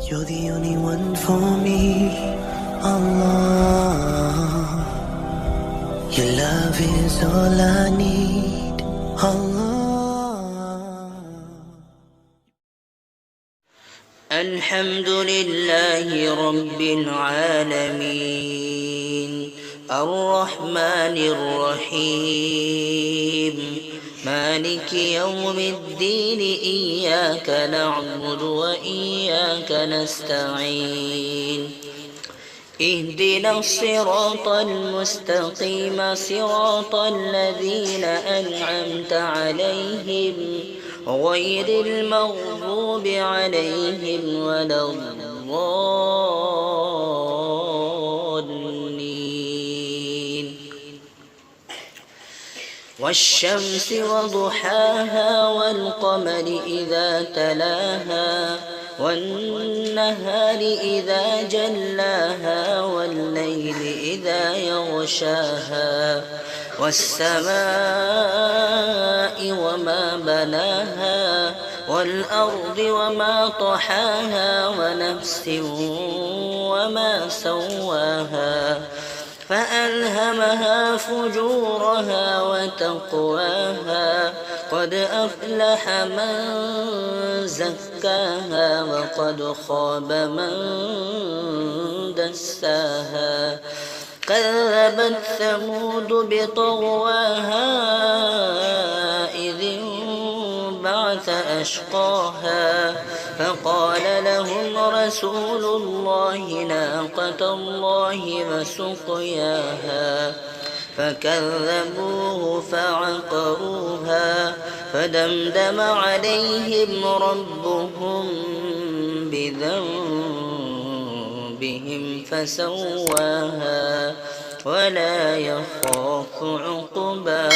You're the only one for me, Allah. Your love is all I need, Allah. الحمد لله رب العالمين الرحمن الرحيم مالك يوم الدين إياك نعبد وإياك نستعين اهدنا الصراط المستقيم صراط الذين أنعمت عليهم غير المغضوب عليهم ولا الضالين والشمس وضحاها والقمر إذا تلاها والنهار إذا جلاها والليل إذا يغشاها والسماء وما بناها والأرض وما طحاها ونفس وما سواها فألهمها فجورها وتقواها قد أفلح من زكاها وقد خاب من دساها كذبت ثمود بطغواها إذ انبعث أشقاها فقال لهم رسول الله ناقة الله وسقياها فكذبوه فعقروها فدمدم عليهم ربهم بذنبهم فسواها ولا يخاف عقباها